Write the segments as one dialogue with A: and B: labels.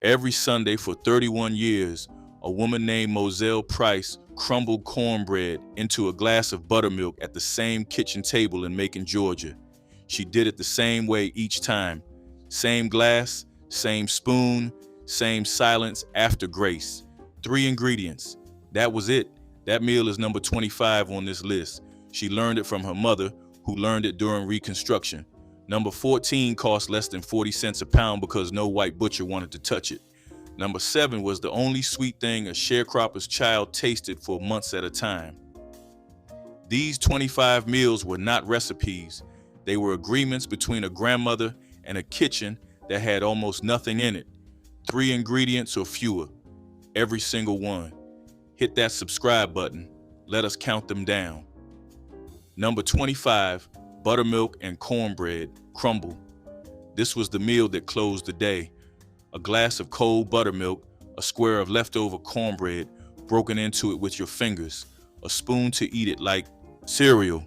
A: Every Sunday for 31 years, a woman named Moselle Price crumbled cornbread into a glass of buttermilk at the same kitchen table in Macon, Georgia. She did it the same way each time. Same glass, same spoon, same silence after grace. 3 ingredients. That was it. That meal is number 25 on this list. She learned it from her mother, who learned it during Reconstruction. Number 14 cost less than 40 cents a pound because no white butcher wanted to touch it. Number 7 was the only sweet thing a sharecropper's child tasted for months at a time. These 25 meals were not recipes. They were agreements between a grandmother and a kitchen that had almost nothing in it. 3 ingredients or fewer. Every single one. Hit that subscribe button. Let us count them down. Number 25, buttermilk and cornbread, crumble. This was the meal that closed the day. A glass of cold buttermilk, a square of leftover cornbread, broken into it with your fingers, a spoon to eat it like cereal.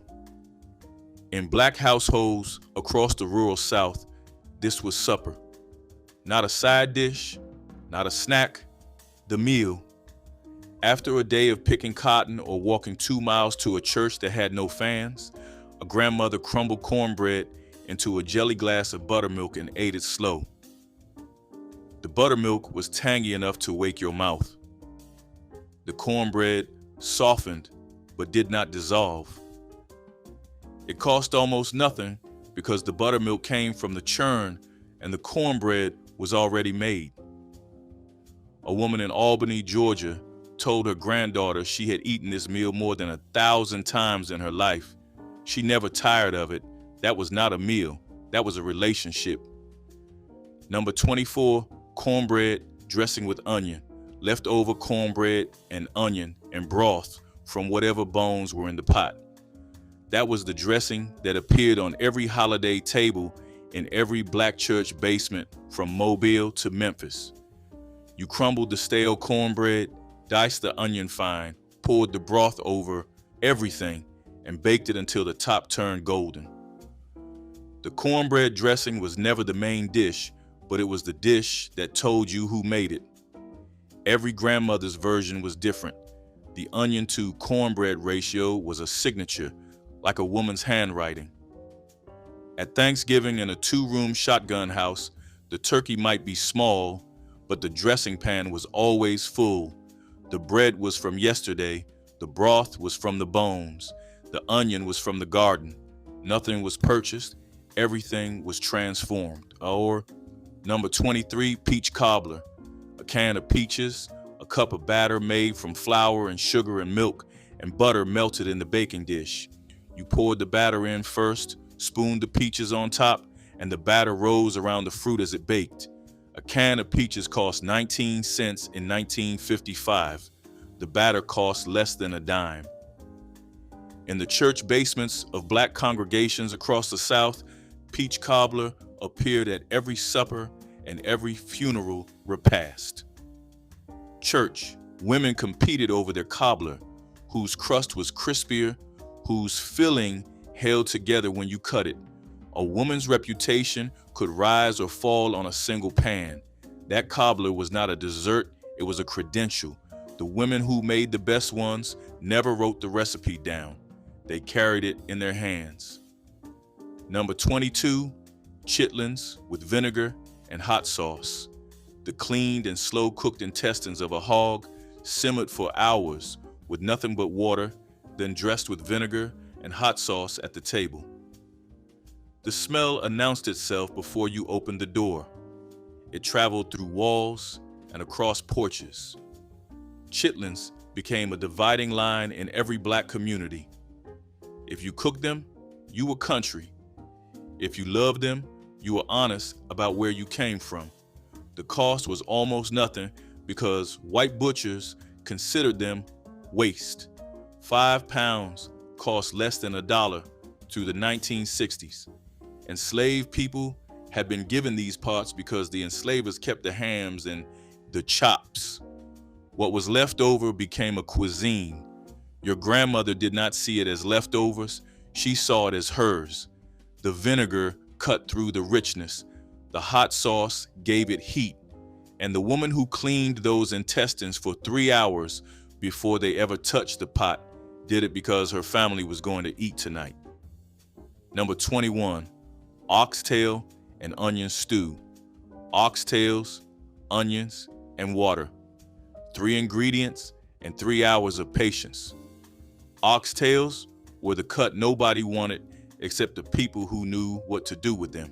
A: In black households across the rural South, this was supper. Not a side dish, not a snack, the meal. After a day of picking cotton or walking 2 miles to a church that had no fans, a grandmother crumbled cornbread into a jelly glass of buttermilk and ate it slow. The buttermilk was tangy enough to wake your mouth. The cornbread softened but did not dissolve. It cost almost nothing because the buttermilk came from the churn and the cornbread was already made. A woman in Albany, Georgia, told her granddaughter she had eaten this meal more than 1,000 times in her life. She never tired of it. That was not a meal. That was a relationship. Number 24, cornbread dressing with onion. Leftover cornbread and onion and broth from whatever bones were in the pot. That was the dressing that appeared on every holiday table in every black church basement from Mobile to Memphis. You crumbled the stale cornbread, diced the onion fine, poured the broth over everything, and baked it until the top turned golden. The cornbread dressing was never the main dish, but it was the dish that told you who made it. Every grandmother's version was different. The onion to cornbread ratio was a signature, like a woman's handwriting. At Thanksgiving in a 2-room shotgun house, the turkey might be small, but the dressing pan was always full. The bread was from yesterday, the broth was from the bones, the onion was from the garden. Nothing was purchased, everything was transformed. Or number 23, peach cobbler. A can of peaches, a cup of batter made from flour and sugar and milk, and butter melted in the baking dish. You poured the batter in first, spooned the peaches on top, and the batter rose around the fruit as it baked. A can of peaches cost 19 cents in 1955. The batter cost less than a dime. In the church basements of black congregations across the South, peach cobbler appeared at every supper and every funeral repast. Church, women competed over their cobbler, whose crust was crispier, whose filling held together when you cut it. A woman's reputation could rise or fall on a single pan. That cobbler was not a dessert, it was a credential. The women who made the best ones never wrote the recipe down. They carried it in their hands. Number 22, chitlins with vinegar and hot sauce. The cleaned and slow-cooked intestines of a hog simmered for hours with nothing but water, then dressed with vinegar and hot sauce at the table. The smell announced itself before you opened the door. It traveled through walls and across porches. Chitlins became a dividing line in every black community. If you cooked them, you were country. If you loved them, you were honest about where you came from. The cost was almost nothing because white butchers considered them waste. 5 pounds cost less than $1 through the 1960s. Enslaved people had been given these parts because the enslavers kept the hams and the chops. What was left over became a cuisine. Your grandmother did not see it as leftovers, she saw it as hers. The vinegar cut through the richness. The hot sauce gave it heat. And the woman who cleaned those intestines for 3 hours before they ever touched the pot did it because her family was going to eat tonight. Number 21, oxtail and onion stew. Oxtails, onions, and water. 3 ingredients and 3 hours of patience. Oxtails were the cut nobody wanted except the people who knew what to do with them.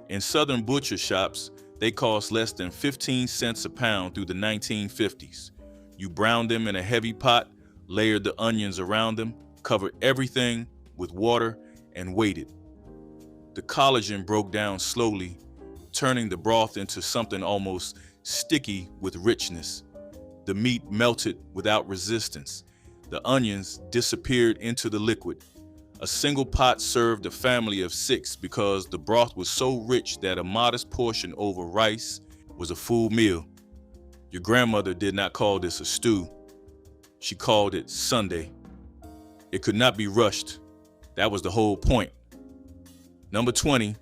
A: In southern butcher shops, they cost less than 15 cents a pound through the 1950s. You browned them in a heavy pot, layered the onions around them, covered everything with water, and waited. The collagen broke down slowly, turning the broth into something almost sticky with richness. The meat melted without resistance. The onions disappeared into the liquid. A single pot served a family of 6 because the broth was so rich that a modest portion over rice was a full meal. Your grandmother did not call this a stew. She called it Sunday. It could not be rushed. That was the whole point. Number 20,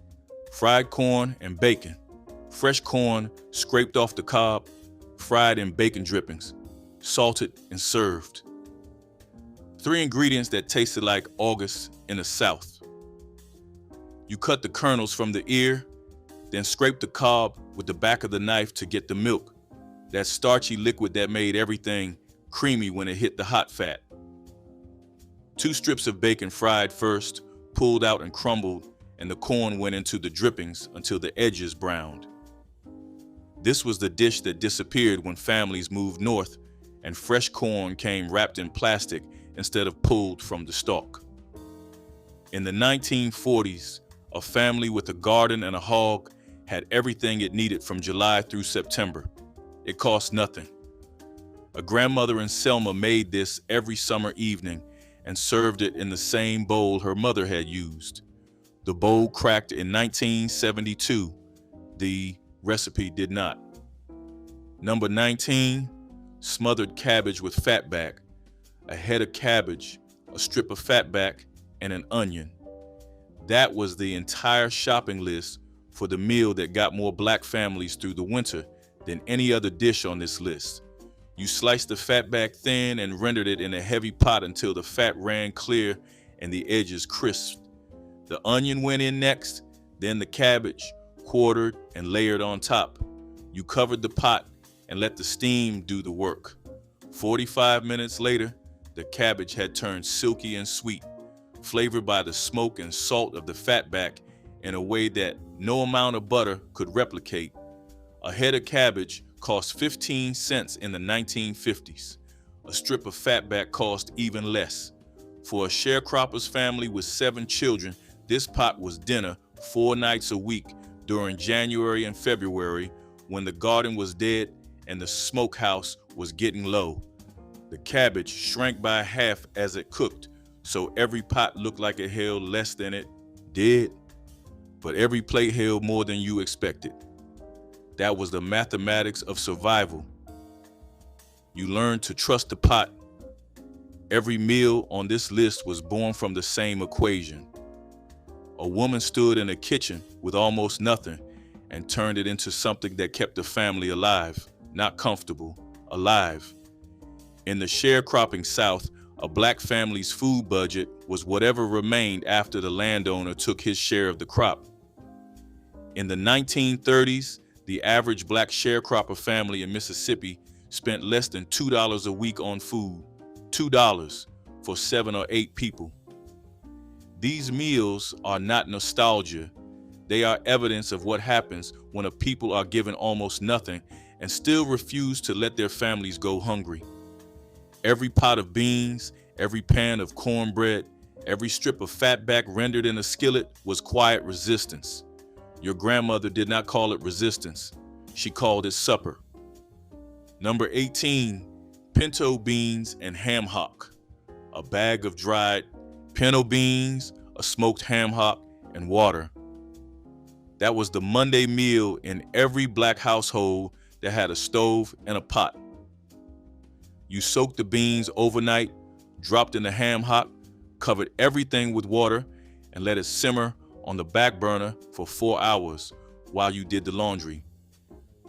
A: fried corn and bacon. Fresh corn scraped off the cob, fried in bacon drippings, salted and served. 3 ingredients that tasted like August in the South. You cut the kernels from the ear, then scrape the cob with the back of the knife to get the milk, that starchy liquid that made everything creamy when it hit the hot fat. 2 strips of bacon fried first, pulled out and crumbled, and the corn went into the drippings until the edges browned. This was the dish that disappeared when families moved north and fresh corn came wrapped in plastic instead of pulled from the stalk. In the 1940s, a family with a garden and a hog had everything it needed from July through September. It cost nothing. A grandmother in Selma made this every summer evening and served it in the same bowl her mother had used. The bowl cracked in 1972. The recipe did not. Number 19, smothered cabbage with fatback, a head of cabbage, a strip of fatback, and an onion. That was the entire shopping list for the meal that got more black families through the winter than any other dish on this list. You sliced the fatback thin and rendered it in a heavy pot until the fat ran clear and the edges crisped. The onion went in next, then the cabbage, quartered and layered on top. You covered the pot and let the steam do the work. 45 minutes later, the cabbage had turned silky and sweet, flavored by the smoke and salt of the fatback in a way that no amount of butter could replicate. A head of cabbage cost 15 cents in the 1950s. A strip of fatback cost even less. For a sharecropper's family with 7 children, this pot was dinner 4 nights a week during January and February when the garden was dead and the smokehouse was getting low. The cabbage shrank by half as it cooked, so every pot looked like it held less than it did, but every plate held more than you expected. That was the mathematics of survival. You learned to trust the pot. Every meal on this list was born from the same equation. A woman stood in a kitchen with almost nothing and turned it into something that kept the family alive, not comfortable, alive. In the sharecropping South, a black family's food budget was whatever remained after the landowner took his share of the crop. In the 1930s, the average black sharecropper family in Mississippi spent less than $2 a week on food, $2 for 7 or 8 people. These meals are not nostalgia. They are evidence of what happens when a people are given almost nothing and still refuse to let their families go hungry. Every pot of beans, every pan of cornbread, every strip of fatback rendered in a skillet was quiet resistance. Your grandmother did not call it resistance. She called it supper. Number 18, pinto beans and ham hock. A bag of dried pinto beans, a smoked ham hock, and water. That was the Monday meal in every black household that had a stove and a pot. You soaked the beans overnight, dropped in the ham hock, covered everything with water, and let it simmer on the back burner for 4 hours while you did the laundry.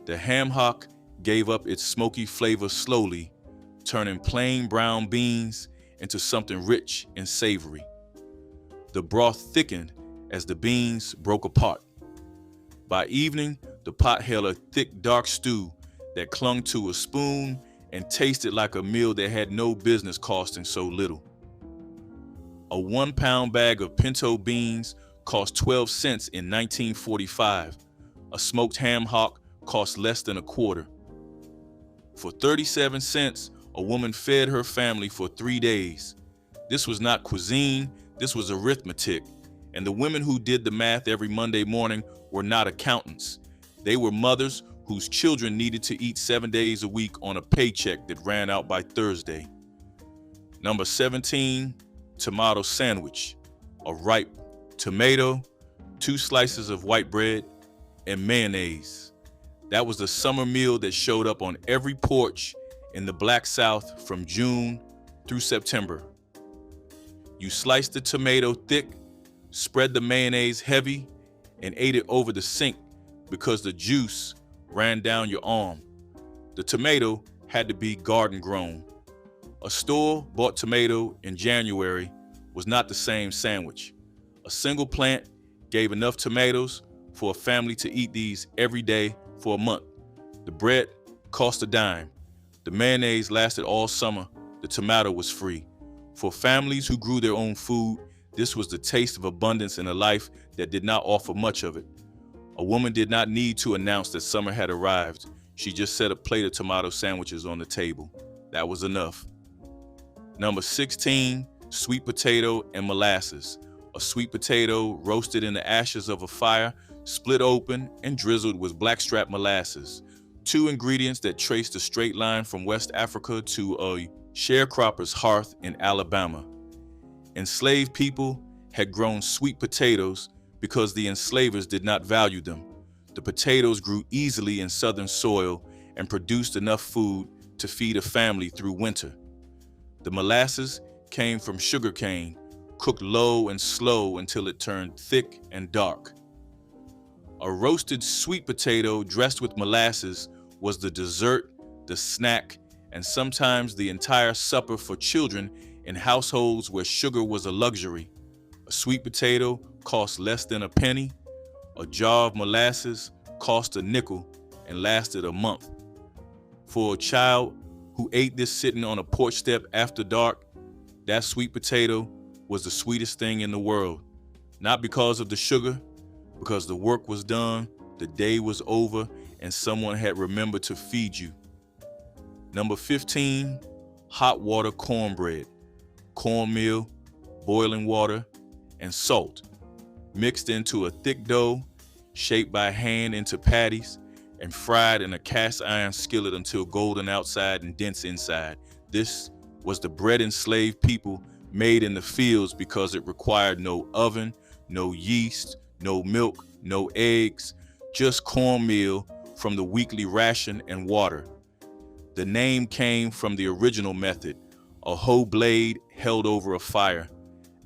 A: The ham hock gave up its smoky flavor slowly, turning plain brown beans into something rich and savory. The broth thickened as the beans broke apart. By evening, the pot held a thick, dark stew that clung to a spoon and tasted like a meal that had no business costing so little. A 1-pound bag of pinto beans cost 12 cents in 1945. A smoked ham hock cost less than a quarter. For 37 cents, a woman fed her family for 3 days. This was not cuisine, this was arithmetic. And the women who did the math every Monday morning were not accountants. They were mothers whose children needed to eat 7 days a week on a paycheck that ran out by Thursday. Number 17, tomato sandwich. A ripe tomato, 2 slices of white bread, and mayonnaise. That was the summer meal that showed up on every porch in the Black South from June through September. You sliced the tomato thick, spread the mayonnaise heavy, and ate it over the sink because the juice ran down your arm. The tomato had to be garden grown. A store-bought tomato in January was not the same sandwich. A single plant gave enough tomatoes for a family to eat these every day for a month. The bread cost a dime. The mayonnaise lasted all summer. The tomato was free. For families who grew their own food, this was the taste of abundance in a life that did not offer much of it. A woman did not need to announce that summer had arrived. She just set a plate of tomato sandwiches on the table. That was enough. Number 16, sweet potato and molasses. A sweet potato roasted in the ashes of a fire, split open and drizzled with blackstrap molasses. 2 ingredients that traced a straight line from West Africa to a sharecropper's hearth in Alabama. Enslaved people had grown sweet potatoes because the enslavers did not value them. The potatoes grew easily in southern soil and produced enough food to feed a family through winter. The molasses came from sugarcane, cooked low and slow until it turned thick and dark. A roasted sweet potato dressed with molasses was the dessert, the snack, and sometimes the entire supper for children in households where sugar was a luxury. A sweet potato cost less than a penny. A jar of molasses cost a nickel and lasted a month. For a child who ate this sitting on a porch step after dark, that sweet potato was the sweetest thing in the world. Not because of the sugar, because the work was done, the day was over, and someone had remembered to feed you. Number 15, hot water cornbread. Cornmeal, boiling water, and salt, mixed into a thick dough, shaped by hand into patties, and fried in a cast iron skillet until golden outside and dense inside. This was the bread enslaved people made in the fields because it required no oven, no yeast, no milk, no eggs, just cornmeal from the weekly ration and water. The name came from the original method, a hoe blade held over a fire.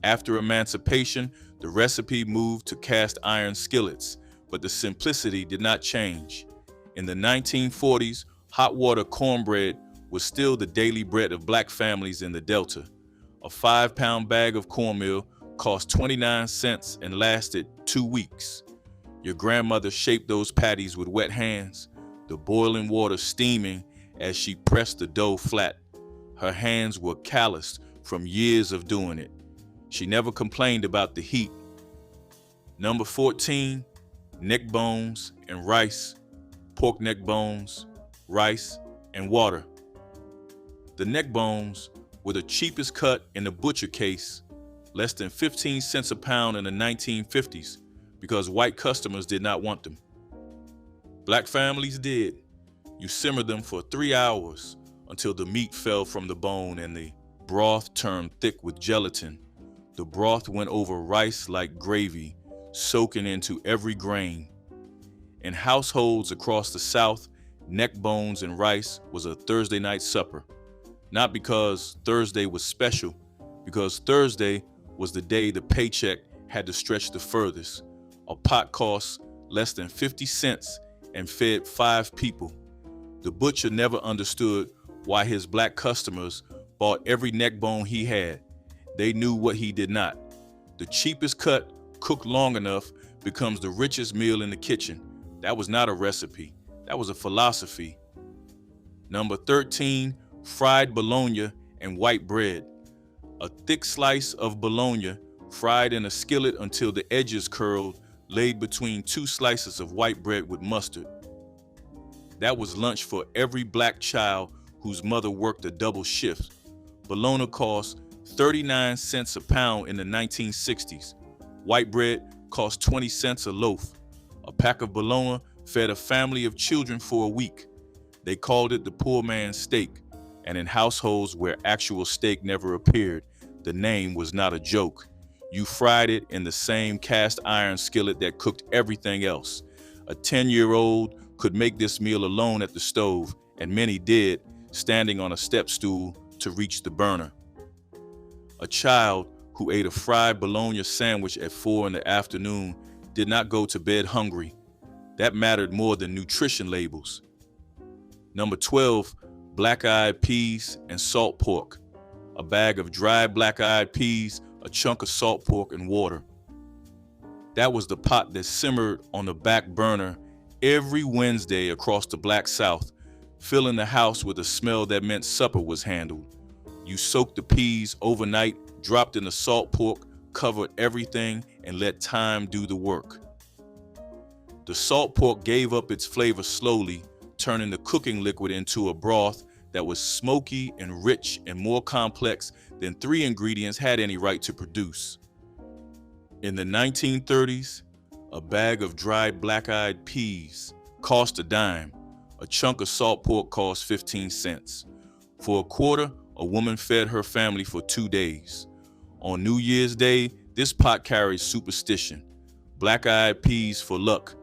A: After emancipation, the recipe moved to cast iron skillets, but the simplicity did not change. In the 1940s, hot water cornbread was still the daily bread of black families in the Delta. A 5-pound bag of cornmeal cost 29 cents and lasted 2 weeks. Your grandmother shaped those patties with wet hands, the boiling water steaming as she pressed the dough flat. Her hands were calloused from years of doing it. She never complained about the heat. Number 14, neck bones and rice, pork neck bones, rice, and water. The neck bones were the cheapest cut in the butcher case, less than 15 cents a pound in the 1950s, because white customers did not want them. Black families did. You simmer them for 3 hours until the meat fell from the bone and the broth turned thick with gelatin. The broth went over rice like gravy, soaking into every grain. In households across the South, neck bones and rice was a Thursday night supper. Not because Thursday was special, because Thursday was the day the paycheck had to stretch the furthest. A pot cost less than 50 cents and fed 5 people. The butcher never understood why his black customers bought every neck bone he had. They knew what he did not. The cheapest cut, cooked long enough, becomes the richest meal in the kitchen. That was not a recipe. That was a philosophy. Number 13, fried bologna and white bread. A thick slice of bologna fried in a skillet until the edges curled, laid between 2 slices of white bread with mustard. That was lunch for every black child whose mother worked a double shift. Bologna cost 39 cents a pound in the 1960s. White bread cost 20 cents a loaf. A pack of bologna fed a family of children for a week. They called it the poor man's steak, and in households where actual steak never appeared, the name was not a joke. You fried it in the same cast iron skillet that cooked everything else. A 10-year-old could make this meal alone at the stove, and many did, standing on a step stool to reach the burner. A child who ate a fried bologna sandwich at 4 in the afternoon did not go to bed hungry. That mattered more than nutrition labels. Number 12, black-eyed peas and salt pork. A bag of dried black-eyed peas, a chunk of salt pork, and water. That was the pot that simmered on the back burner every Wednesday across the Black South, filling the house with a smell that meant supper was handled. You soaked the peas overnight, dropped in the salt pork, covered everything, and let time do the work. The salt pork gave up its flavor slowly, turning the cooking liquid into a broth that was smoky and rich and more complex than 3 ingredients had any right to produce. In the 1930s, a bag of dried black-eyed peas cost a dime. A chunk of salt pork cost 15 cents. For a quarter, a woman fed her family for 2 days. On New Year's Day, this pot carried superstition. Black-eyed peas for luck.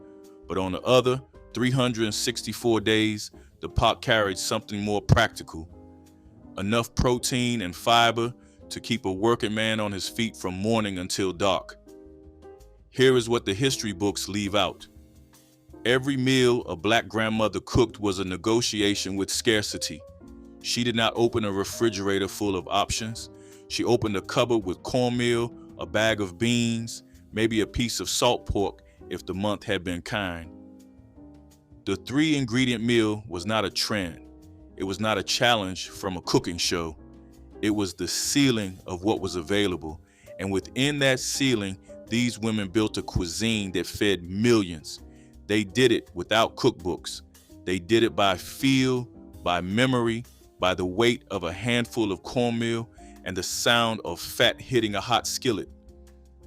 A: But on the other 364 days, the pot carried something more practical. Enough protein and fiber to keep a working man on his feet from morning until dark. Here is what the history books leave out. Every meal a black grandmother cooked was a negotiation with scarcity. She did not open a refrigerator full of options. She opened a cupboard with cornmeal, a bag of beans, maybe a piece of salt pork if the month had been kind. The 3-ingredient meal was not a trend. It was not a challenge from a cooking show. It was the ceiling of what was available. And within that ceiling, these women built a cuisine that fed millions. They did it without cookbooks. They did it by feel, by memory, by the weight of a handful of cornmeal and the sound of fat hitting a hot skillet.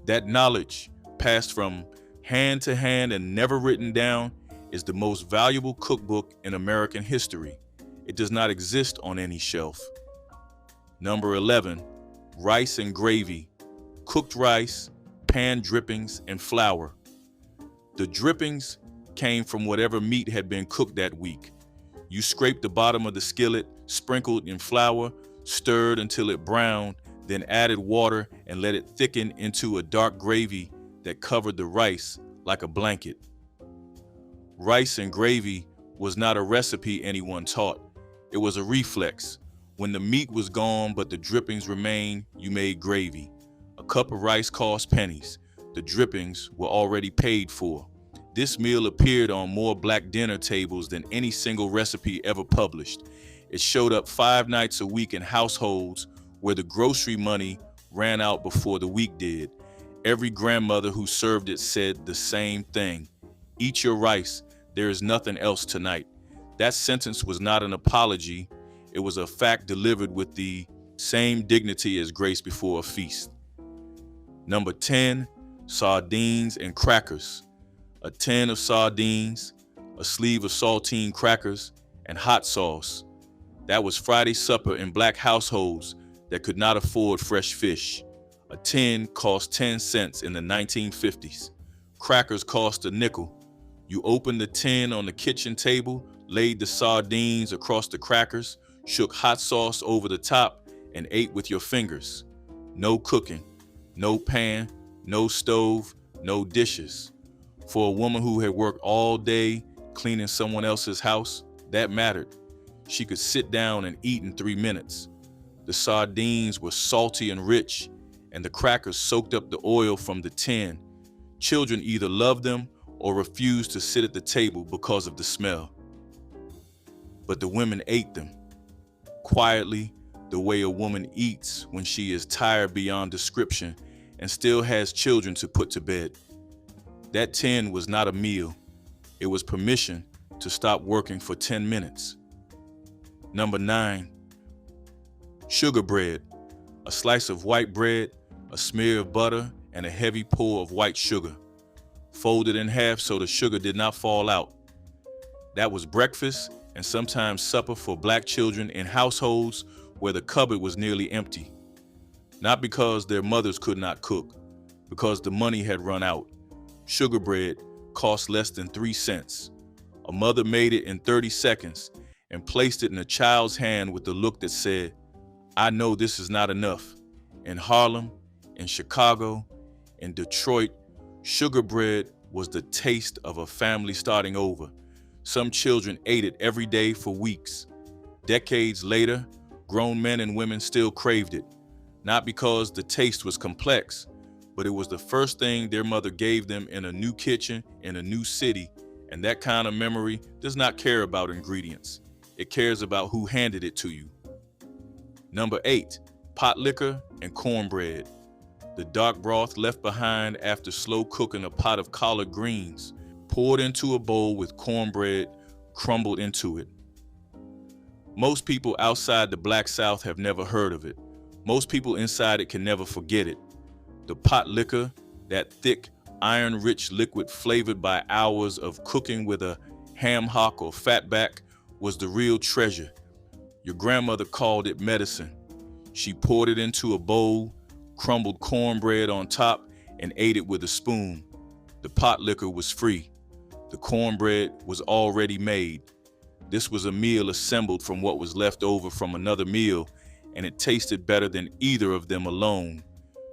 A: That knowledge, passed from hand to hand and never written down, is the most valuable cookbook in American history. It does not exist on any shelf. Number 11, rice and gravy. Cooked rice, pan drippings, and flour. The drippings came from whatever meat had been cooked that week. You scraped the bottom of the skillet, sprinkled in flour, stirred until it browned, then added water and let it thicken into a dark gravy that covered the rice like a blanket. Rice and gravy was not a recipe anyone taught. It was a reflex. When the meat was gone but the drippings remained, you made gravy. A cup of rice cost pennies. The drippings were already paid for. This meal appeared on more black dinner tables than any single recipe ever published. It showed up 5 nights a week in households where the grocery money ran out before the week did. Every grandmother who served it said the same thing. Eat your rice. There is nothing else tonight. That sentence was not an apology. It was a fact delivered with the same dignity as grace before a feast. Number 10, sardines and crackers. A tin of sardines, a sleeve of saltine crackers, and hot sauce. That was Friday supper in black households that could not afford fresh fish. A tin cost 10 cents in the 1950s. Crackers cost a nickel. You opened the tin on the kitchen table, laid the sardines across the crackers, shook hot sauce over the top, and ate with your fingers. No cooking, no pan, no stove, no dishes. For a woman who had worked all day, cleaning someone else's house, that mattered. She could sit down and eat in 3 minutes. The sardines were salty and rich, and the crackers soaked up the oil from the tin. Children either loved them or refused to sit at the table because of the smell. But the women ate them, quietly, the way a woman eats when she is tired beyond description and still has children to put to bed. That tin was not a meal. It was permission to stop working for 10 minutes. Number 9, sugar bread. A slice of white bread, a smear of butter, and a heavy pour of white sugar, folded in half so the sugar did not fall out. That was breakfast and sometimes supper for black children in households where the cupboard was nearly empty. Not because their mothers could not cook, because the money had run out. Sugar bread cost less than 3 cents. A mother made it in 30 seconds and placed it in a child's hand with the look that said, "I know this is not enough." In Harlem, in Chicago, in Detroit, sugar bread was the taste of a family starting over. Some children ate it every day for weeks. Decades later, grown men and women still craved it, not because the taste was complex, but it was the first thing their mother gave them in a new kitchen, in a new city, and that kind of memory does not care about ingredients. It cares about who handed it to you. Number 8, potlikker and cornbread. The dark broth left behind after slow cooking a pot of collard greens, poured into a bowl with cornbread crumbled into it. Most people outside the Black South have never heard of it. Most people inside it can never forget it. The potlikker, that thick, iron-rich liquid flavored by hours of cooking with a ham hock or fatback, was the real treasure. Your grandmother called it medicine. She poured it into a bowl, crumbled cornbread on top, and ate it with a spoon. The potlikker was free. The cornbread was already made. This was a meal assembled from what was left over from another meal, and it tasted better than either of them alone.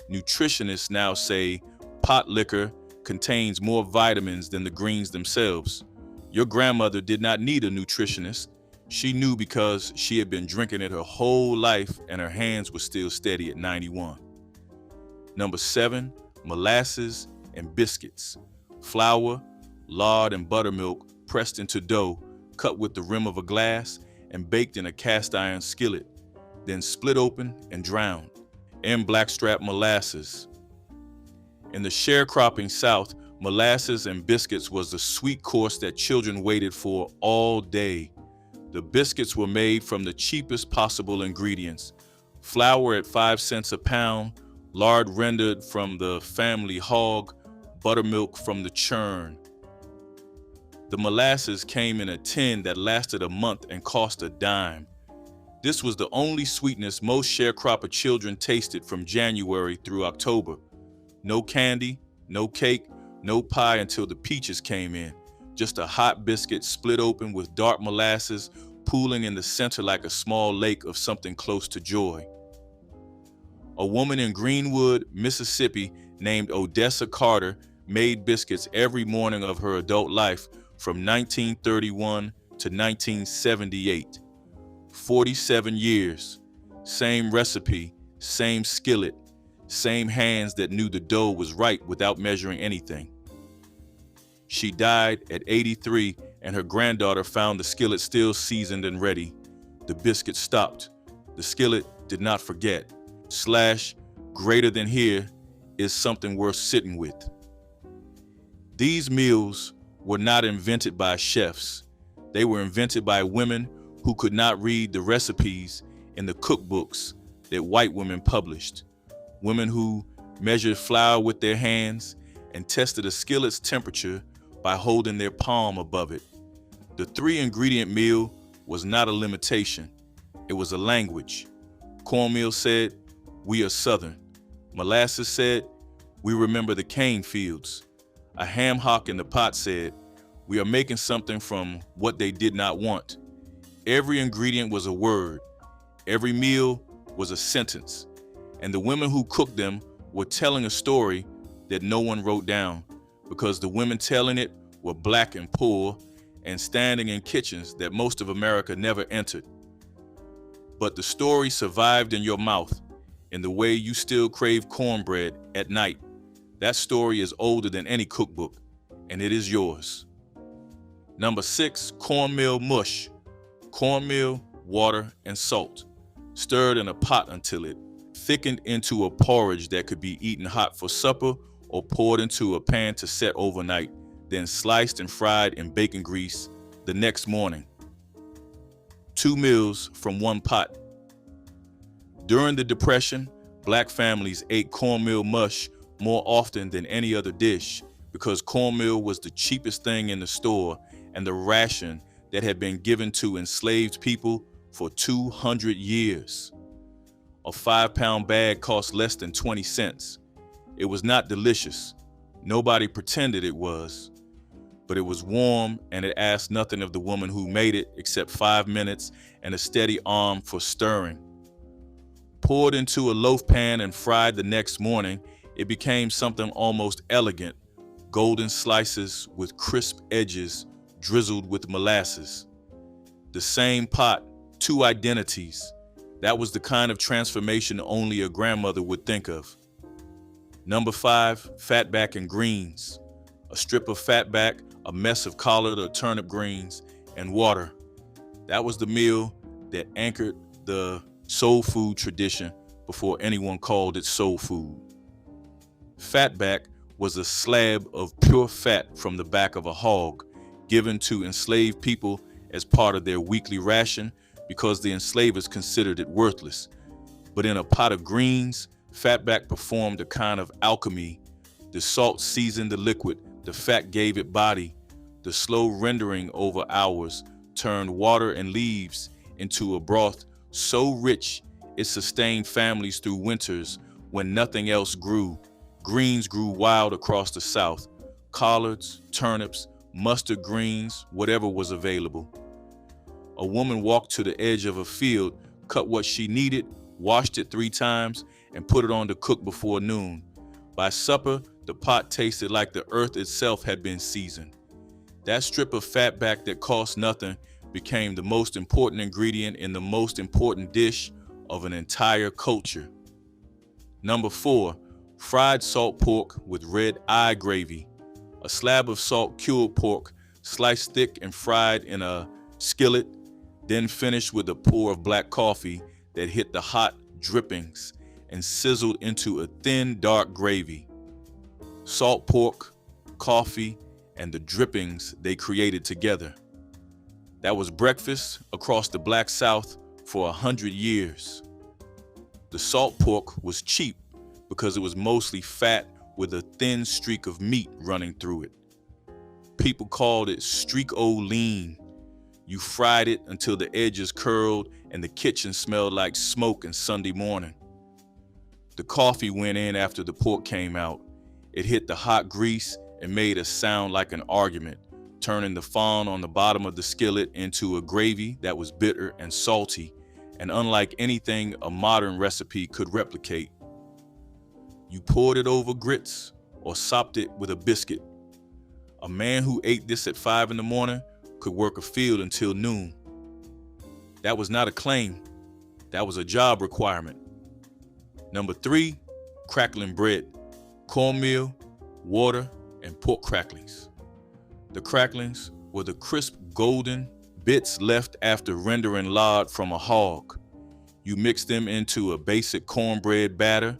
A: Nutritionists now say potlikker contains more vitamins than the greens themselves. Your grandmother did not need a nutritionist. She knew because she had been drinking it her whole life and her hands were still steady at 91. Number 7, molasses and biscuits. Flour, lard, and buttermilk pressed into dough, cut with the rim of a glass, and baked in a cast iron skillet, then split open and drowned. And blackstrap molasses. In the sharecropping South, molasses and biscuits was the sweet course that children waited for all day. The biscuits were made from the cheapest possible ingredients. Flour at 5 cents a pound, lard rendered from the family hog, buttermilk from the churn. The molasses came in a tin that lasted a month and cost a dime. This was the only sweetness most sharecropper children tasted from January through October. No candy, no cake, no pie until the peaches came in. Just a hot biscuit split open with dark molasses pooling in the center like a small lake of something close to joy. A woman in Greenwood, Mississippi, named Odessa Carter made biscuits every morning of her adult life from 1931 to 1978. 47 years, same recipe, same skillet, same hands that knew the dough was right without measuring anything. She died at 83, and her granddaughter found the skillet still seasoned and ready. The biscuit stopped. The skillet did not forget. / greater than here is something worth sitting with. These meals were not invented by chefs. They were invented by women who could not read the recipes in the cookbooks that white women published. Women who measured flour with their hands and tested a skillet's temperature by holding their palm above it. The 3-ingredient meal was not a limitation. It was a language. Cornmeal said, "We are Southern." Molasses said, "We remember the cane fields." A ham hock in the pot said, "We are making something from what they did not want." Every ingredient was a word. Every meal was a sentence. And the women who cooked them were telling a story that no one wrote down, because the women telling it were black and poor, and standing in kitchens that most of America never entered. But the story survived in your mouth, in the way you still crave cornbread at night. That story is older than any cookbook, and it is yours. Number 6, cornmeal mush. Cornmeal, water, and salt, stirred in a pot until it thickened into a porridge that could be eaten hot for supper or poured into a pan to set overnight, then sliced and fried in bacon grease the next morning. 2 meals from one pot. During the Depression, Black families ate cornmeal mush more often than any other dish because cornmeal was the cheapest thing in the store and the ration that had been given to enslaved people for 200 years. A 5-pound bag cost less than 20 cents. It was not delicious. Nobody pretended it was. But it was warm, and it asked nothing of the woman who made it except 5 minutes and a steady arm for stirring. Poured into a loaf pan and fried the next morning, it became something almost elegant, golden slices with crisp edges drizzled with molasses. The same pot, 2 identities. That was the kind of transformation only a grandmother would think of. Number 5, fatback and greens. A strip of fatback, a mess of collard or turnip greens, and water. That was the meal that anchored the soul food tradition before anyone called it soul food. Fatback was a slab of pure fat from the back of a hog given to enslaved people as part of their weekly ration because the enslavers considered it worthless. But in a pot of greens, fatback performed a kind of alchemy. The salt seasoned the liquid, the fat gave it body. The slow rendering over hours turned water and leaves into a broth so rich it sustained families through winters when nothing else grew. Greens grew wild across the South. Collards, turnips, mustard greens, whatever was available. A woman walked to the edge of a field, cut what she needed, washed it 3 times, and put it on to cook before noon. By supper, the pot tasted like the earth itself had been seasoned. That strip of fatback that cost nothing became the most important ingredient in the most important dish of an entire culture. Number 4, fried salt pork with red eye gravy. A slab of salt cured pork, sliced thick and fried in a skillet, then finished with a pour of black coffee that hit the hot drippings and sizzled into a thin, dark gravy. Salt pork, coffee, and the drippings they created together. That was breakfast across the Black South for 100 years. The salt pork was cheap because it was mostly fat with a thin streak of meat running through it. People called it streak-o-lean. You fried it until the edges curled and the kitchen smelled like smoke and Sunday morning. The coffee went in after the pork came out. It hit the hot grease and made a sound like an argument, turning the fond on the bottom of the skillet into a gravy that was bitter and salty, and unlike anything a modern recipe could replicate. You poured it over grits or sopped it with a biscuit. A man who ate this at 5 in the morning could work a field until noon. That was not a claim. That was a job requirement. Number 3, crackling bread. Cornmeal, water, and pork cracklings. The cracklings were the crisp golden bits left after rendering lard from a hog. You mixed them into a basic cornbread batter,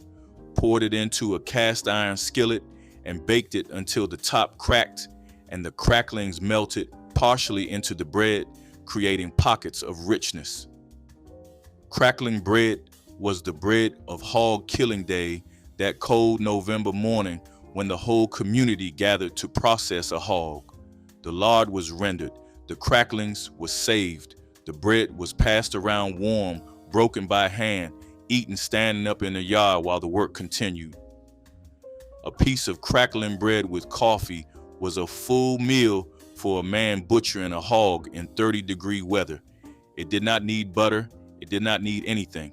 A: poured it into a cast iron skillet, and baked it until the top cracked and the cracklings melted partially into the bread, creating pockets of richness. Crackling bread was the bread of hog killing day, that cold November morning when the whole community gathered to process a hog. The lard was rendered, the cracklings were saved, the bread was passed around warm, broken by hand, eaten standing up in the yard while the work continued. A piece of crackling bread with coffee was a full meal for a man butchering a hog in 30-degree weather. It did not need butter, it did not need anything.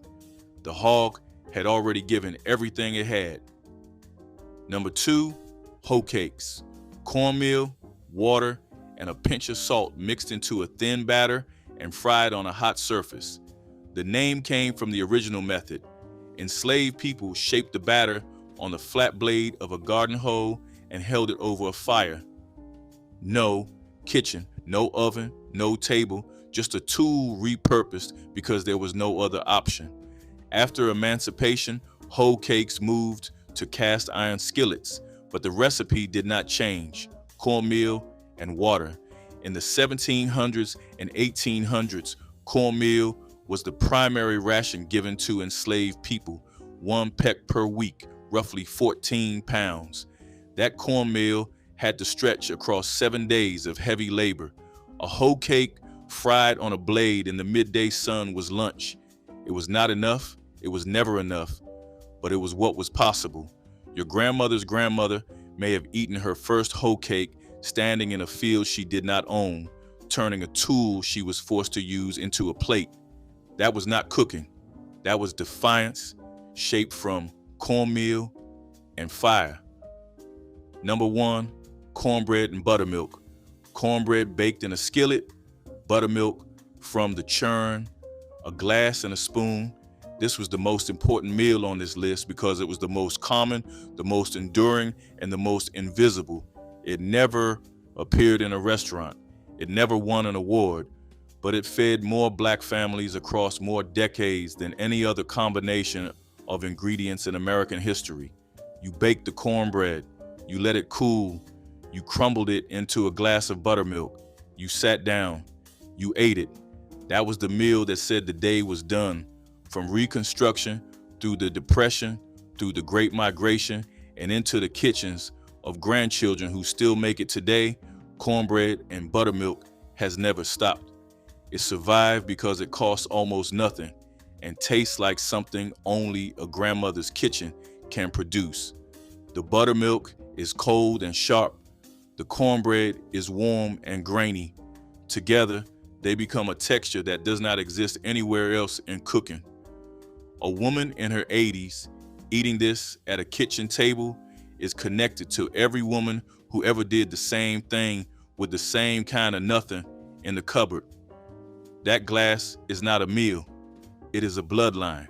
A: The hog had already given everything it had. Number 2, hoe cakes. Cornmeal, water, and a pinch of salt mixed into a thin batter and fried on a hot surface. The name came from the original method. Enslaved people shaped the batter on the flat blade of a garden hoe and held it over a fire. No kitchen, no oven, no table, just a tool repurposed because there was no other option. After emancipation, hoe cakes moved to cast iron skillets, but the recipe did not change: cornmeal and water. In the 1700s and 1800s, cornmeal was the primary ration given to enslaved people, 1 peck per week, roughly 14 pounds. That cornmeal had to stretch across 7 days of heavy labor. A hoe cake fried on a blade in the midday sun was lunch. It was not enough, it was never enough, but it was what was possible. Your grandmother's grandmother may have eaten her first hoe cake standing in a field she did not own, turning a tool she was forced to use into a plate. That was not cooking. That was defiance, shaped from cornmeal and fire. Number 1, cornbread and buttermilk. Cornbread baked in a skillet, buttermilk from the churn, a glass and a spoon. This was the most important meal on this list because it was the most common, the most enduring, and the most invisible. It never appeared in a restaurant. It never won an award, but it fed more Black families across more decades than any other combination of ingredients in American history. You baked the cornbread, you let it cool, you crumbled it into a glass of buttermilk, you sat down, you ate it. That was the meal that said the day was done. From Reconstruction, through the Depression, through the Great Migration, and into the kitchens of grandchildren who still make it today, cornbread and buttermilk has never stopped. It survived because it costs almost nothing and tastes like something only a grandmother's kitchen can produce. The buttermilk is cold and sharp. The cornbread is warm and grainy. Together, they become a texture that does not exist anywhere else in cooking. A woman in her 80s eating this at a kitchen table is connected to every woman who ever did the same thing with the same kind of nothing in the cupboard. That glass is not a meal, it is a bloodline.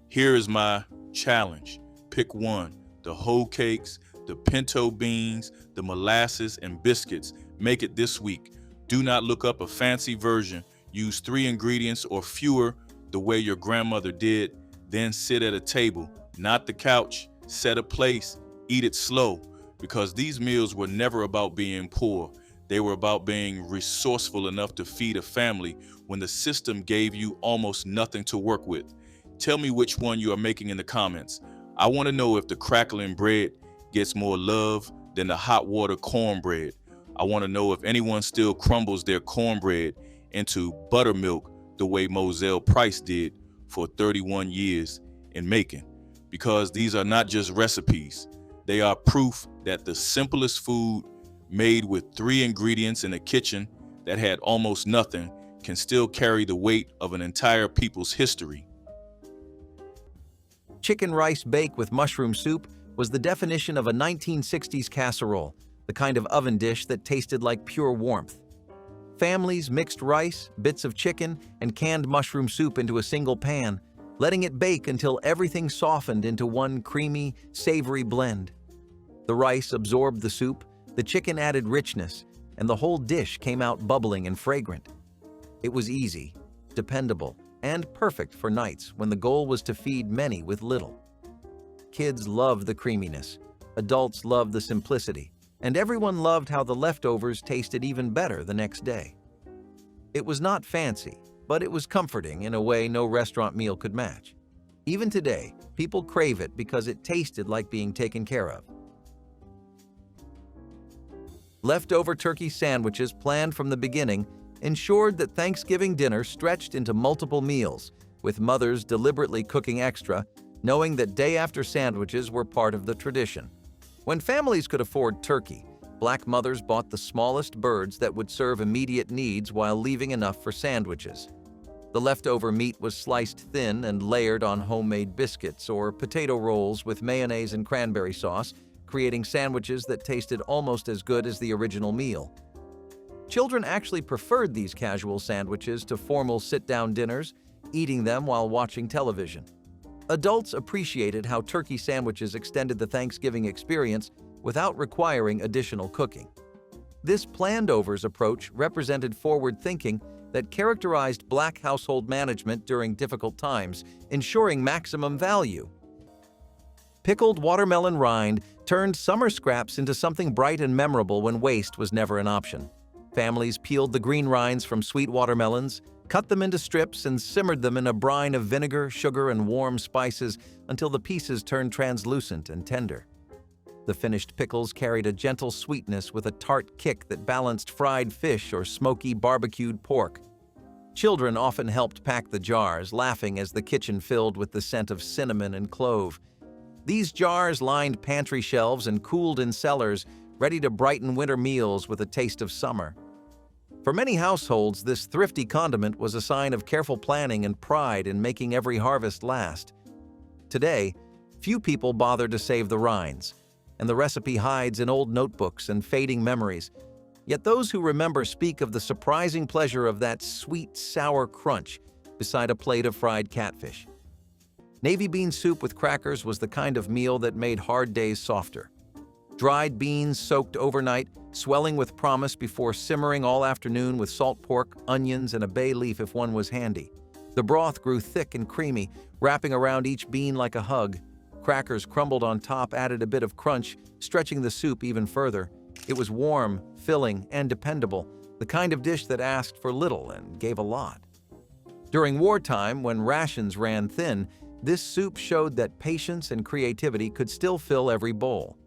A: Here is my challenge. Pick one: the hoe cakes, the pinto beans, the molasses, and biscuits. Make it this week. Do not look up a fancy version. Use 3 ingredients or fewer the way your grandmother did. Then sit at a table, not the couch. Set a place, eat it slow, because these meals were never about being poor. They were about being resourceful enough to feed a family when the system gave you almost nothing to work with. Tell me which one you are making in the comments. I want to know if the crackling bread gets more love than the hot water cornbread. I want to know if anyone still crumbles their cornbread into buttermilk the way Moselle Price did for 31 years in Macon. Because these are not just recipes. They are proof that the simplest food made with 3 ingredients in a kitchen that had almost nothing can still carry the weight of an entire people's history.
B: Chicken rice bake with mushroom soup was the definition of a 1960s casserole, the kind of oven dish that tasted like pure warmth. Families mixed rice, bits of chicken, and canned mushroom soup into a single pan, letting it bake until everything softened into one creamy, savory blend. The rice absorbed the soup, the chicken added richness, and the whole dish came out bubbling and fragrant. It was easy, dependable, and perfect for nights when the goal was to feed many with little. Kids loved the creaminess, adults loved the simplicity, and everyone loved how the leftovers tasted even better the next day. It was not fancy, but it was comforting in a way no restaurant meal could match. Even today, people crave it because it tasted like being taken care of. Leftover turkey sandwiches planned from the beginning ensured that Thanksgiving dinner stretched into multiple meals, with mothers deliberately cooking extra, knowing that day-after sandwiches were part of the tradition. When families could afford turkey, Black mothers bought the smallest birds that would serve immediate needs while leaving enough for sandwiches. The leftover meat was sliced thin and layered on homemade biscuits or potato rolls with mayonnaise and cranberry sauce, creating sandwiches that tasted almost as good as the original meal. Children actually preferred these casual sandwiches to formal sit-down dinners, eating them while watching television. Adults appreciated how turkey sandwiches extended the Thanksgiving experience without requiring additional cooking. This planned-overs approach represented forward thinking that characterized Black household management during difficult times, ensuring maximum value. Pickled watermelon rind turned summer scraps into something bright and memorable when waste was never an option. Families peeled the green rinds from sweet watermelons, cut them into strips, and simmered them in a brine of vinegar, sugar, and warm spices until the pieces turned translucent and tender. The finished pickles carried a gentle sweetness with a tart kick that balanced fried fish or smoky barbecued pork. Children often helped pack the jars, laughing as the kitchen filled with the scent of cinnamon and clove. These jars lined pantry shelves and cooled in cellars, ready to brighten winter meals with a taste of summer. For many households, this thrifty condiment was a sign of careful planning and pride in making every harvest last. Today, few people bother to save the rinds, and the recipe hides in old notebooks and fading memories. Yet those who remember speak of the surprising pleasure of that sweet, sour crunch beside a plate of fried catfish. Navy bean soup with crackers was the kind of meal that made hard days softer. Dried beans soaked overnight, swelling with promise before simmering all afternoon with salt pork, onions, and a bay leaf if one was handy. The broth grew thick and creamy, wrapping around each bean like a hug. Crackers crumbled on top added a bit of crunch, stretching the soup even further. It was warm, filling, and dependable, the kind of dish that asked for little and gave a lot. During wartime, when rations ran thin, this soup showed that patience and creativity could still fill every bowl.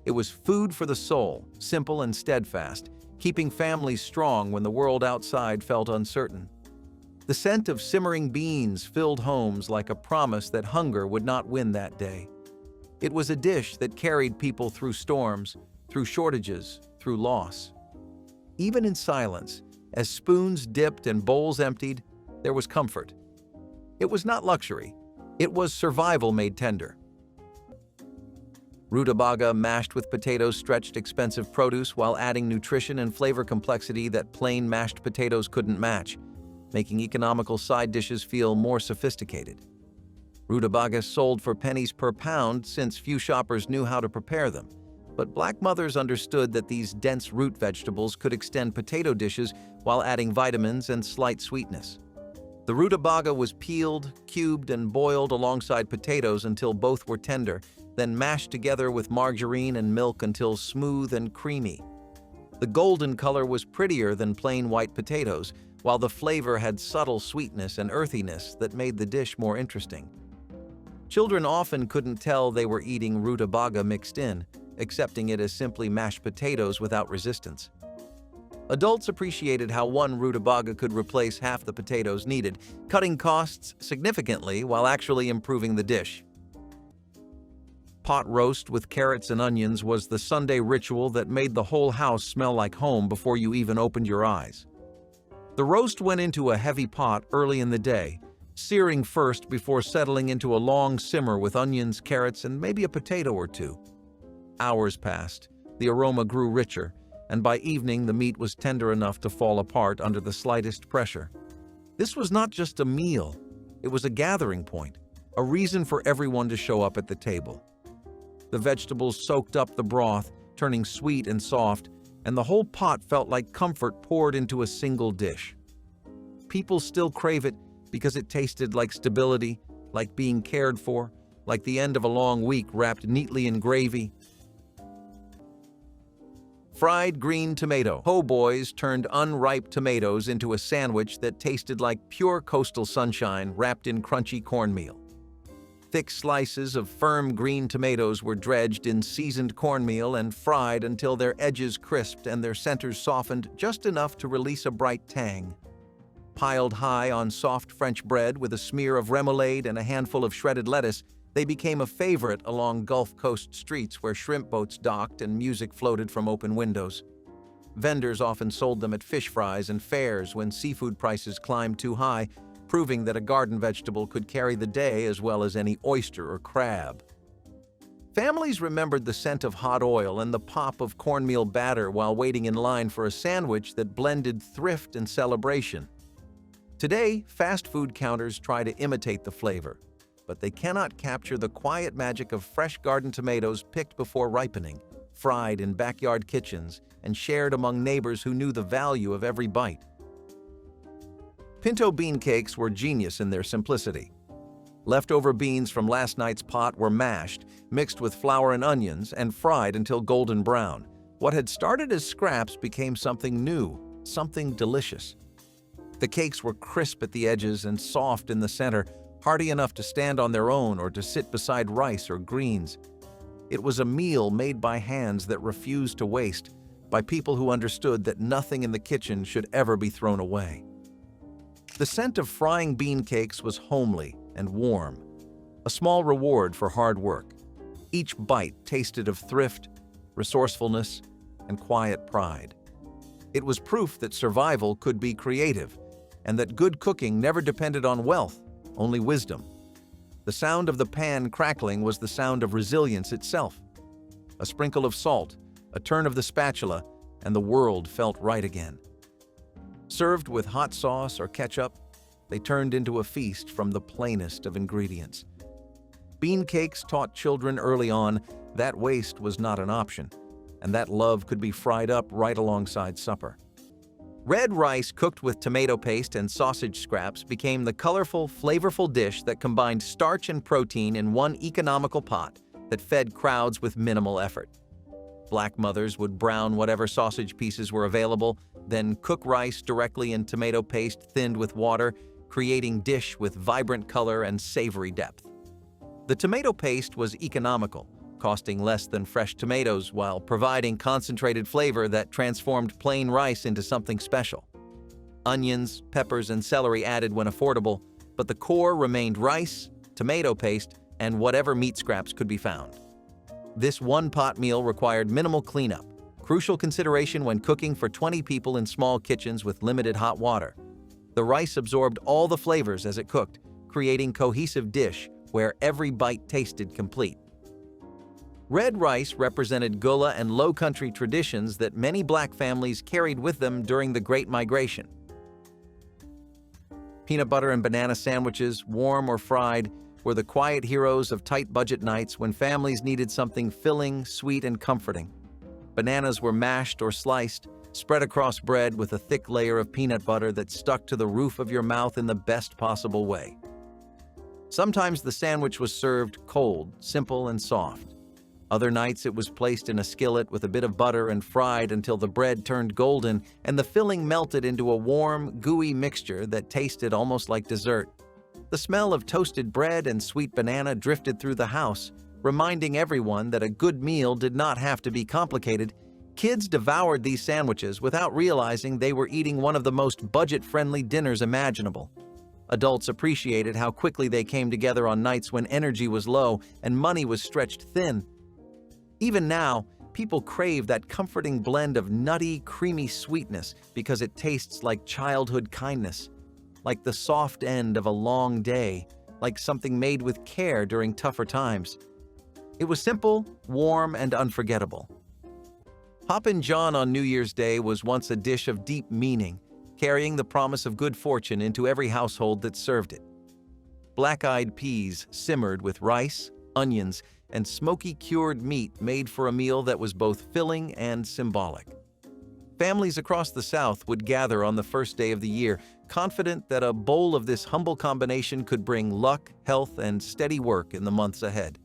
B: It was food for the soul, simple and steadfast, keeping families strong when the world outside felt uncertain. The scent of simmering beans filled homes like a promise that hunger would not win that day. It was a dish that carried people through storms, through shortages, through loss. Even in silence, as spoons dipped and bowls emptied, there was comfort. It was not luxury. It was survival made tender. Rutabaga mashed with potatoes stretched expensive produce while adding nutrition and flavor complexity that plain mashed potatoes couldn't match, making economical side dishes feel more sophisticated. Rutabaga sold for pennies per pound since few shoppers knew how to prepare them, but Black mothers understood that these dense root vegetables could extend potato dishes while adding vitamins and slight sweetness. The rutabaga was peeled, cubed, and boiled alongside potatoes until both were tender, then mashed together with margarine and milk until smooth and creamy. The golden color was prettier than plain white potatoes, while the flavor had subtle sweetness and earthiness that made the dish more interesting. Children often couldn't tell they were eating rutabaga mixed in, accepting it as simply mashed potatoes without resistance. Adults appreciated how one rutabaga could replace half the potatoes needed, cutting costs significantly while actually improving the dish. Pot roast with carrots and onions was the Sunday ritual that made the whole house smell like home before you even opened your eyes. The roast went into a heavy pot early in the day, searing first before settling into a long simmer with onions, carrots, and maybe a potato or two. Hours passed, the aroma grew richer, and by evening the meat was tender enough to fall apart under the slightest pressure. This was not just a meal, it was a gathering point, a reason for everyone to show up at the table. The vegetables soaked up the broth, turning sweet and soft, and the whole pot felt like comfort poured into a single dish. People still crave it because it tasted like stability, like being cared for, like the end of a long week wrapped neatly in gravy. Fried green tomato. Po' boys turned unripe tomatoes into a sandwich that tasted like pure coastal sunshine wrapped in crunchy cornmeal. Thick slices of firm green tomatoes were dredged in seasoned cornmeal and fried until their edges crisped and their centers softened just enough to release a bright tang. Piled high on soft French bread with a smear of remoulade and a handful of shredded lettuce, they became a favorite along Gulf Coast streets where shrimp boats docked and music floated from open windows. Vendors often sold them at fish fries and fairs when seafood prices climbed too high, proving that a garden vegetable could carry the day as well as any oyster or crab. Families remembered the scent of hot oil and the pop of cornmeal batter while waiting in line for a sandwich that blended thrift and celebration. Today, fast food counters try to imitate the flavor, but they cannot capture the quiet magic of fresh garden tomatoes picked before ripening, fried in backyard kitchens, and shared among neighbors who knew the value of every bite. Pinto bean cakes were genius in their simplicity. Leftover beans from last night's pot were mashed, mixed with flour and onions, and fried until golden brown. What had started as scraps became something new, something delicious. The cakes were crisp at the edges and soft in the center, hearty enough to stand on their own or to sit beside rice or greens. It was a meal made by hands that refused to waste, by people who understood that nothing in the kitchen should ever be thrown away. The scent of frying bean cakes was homely and warm, a small reward for hard work. Each bite tasted of thrift, resourcefulness, and quiet pride. It was proof that survival could be creative, and that good cooking never depended on wealth, only wisdom. The sound of the pan crackling was the sound of resilience itself. A sprinkle of salt, a turn of the spatula, and the world felt right again. Served with hot sauce or ketchup, they turned into a feast from the plainest of ingredients. Bean cakes taught children early on that waste was not an option, and that love could be fried up right alongside supper. Red rice cooked with tomato paste and sausage scraps became the colorful, flavorful dish that combined starch and protein in one economical pot that fed crowds with minimal effort. Black mothers would brown whatever sausage pieces were available, then cook rice directly in tomato paste thinned with water, creating dish with vibrant color and savory depth. The tomato paste was economical, costing less than fresh tomatoes while providing concentrated flavor that transformed plain rice into something special. Onions, peppers, and celery added when affordable, but the core remained rice, tomato paste, and whatever meat scraps could be found. This one-pot meal required minimal cleanup, crucial consideration when cooking for 20 people in small kitchens with limited hot water. The rice absorbed all the flavors as it cooked, creating cohesive dish where every bite tasted complete. Red rice represented Gullah and Low Country traditions that many Black families carried with them during the Great Migration. Peanut butter and banana sandwiches, warm or fried, were the quiet heroes of tight budget nights when families needed something filling, sweet, and comforting. Bananas were mashed or sliced, spread across bread with a thick layer of peanut butter that stuck to the roof of your mouth in the best possible way. Sometimes the sandwich was served cold, simple, and soft. Other nights it was placed in a skillet with a bit of butter and fried until the bread turned golden and the filling melted into a warm, gooey mixture that tasted almost like dessert. The smell of toasted bread and sweet banana drifted through the house, reminding everyone that a good meal did not have to be complicated. Kids devoured these sandwiches without realizing they were eating one of the most budget-friendly dinners imaginable. Adults appreciated how quickly they came together on nights when energy was low and money was stretched thin. Even now, people crave that comforting blend of nutty, creamy sweetness because it tastes like childhood kindness, like the soft end of a long day, like something made with care during tougher times. It was simple, warm, and unforgettable. Hoppin' John on New Year's Day was once a dish of deep meaning, carrying the promise of good fortune into every household that served it. Black-eyed peas simmered with rice, onions, and smoky cured meat made for a meal that was both filling and symbolic. Families across the South would gather on the first day of the year, confident that a bowl of this humble combination could bring luck, health, and steady work in the months ahead.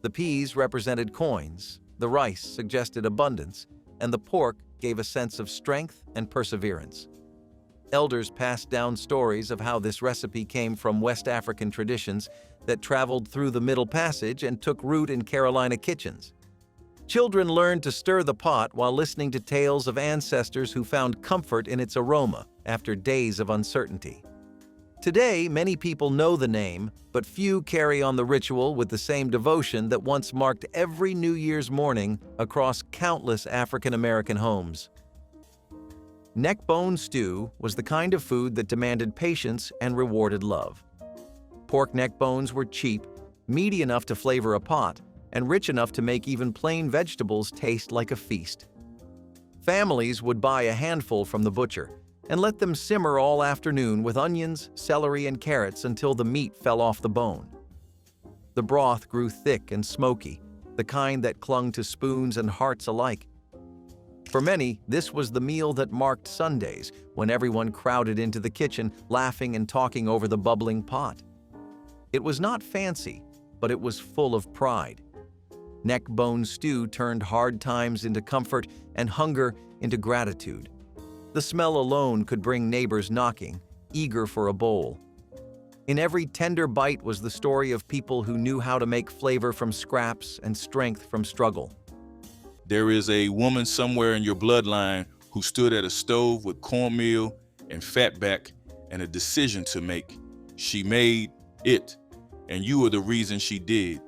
B: The peas represented coins, the rice suggested abundance, and the pork gave a sense of strength and perseverance. Elders passed down stories of how this recipe came from West African traditions that traveled through the Middle Passage and took root in Carolina kitchens. Children learned to stir the pot while listening to tales of ancestors who found comfort in its aroma after days of uncertainty. Today, many people know the name, but few carry on the ritual with the same devotion that once marked every New Year's morning across countless African American homes. Neckbone stew was the kind of food that demanded patience and rewarded love. Pork neck bones were cheap, meaty enough to flavor a pot, and rich enough to make even plain vegetables taste like a feast. Families would buy a handful from the butcher and let them simmer all afternoon with onions, celery, and carrots until the meat fell off the bone. The broth grew thick and smoky, the kind that clung to spoons and hearts alike. For many, this was the meal that marked Sundays, when everyone crowded into the kitchen, laughing and talking over the bubbling pot. It was not fancy, but it was full of pride. Neck bone stew turned hard times into comfort and hunger into gratitude. The smell alone could bring neighbors knocking, eager for a bowl. In every tender bite was the story of people who knew how to make flavor from scraps and strength from struggle.
A: There is a woman somewhere in your bloodline who stood at a stove with cornmeal and fatback and a decision to make. She made it, and you were the reason she did.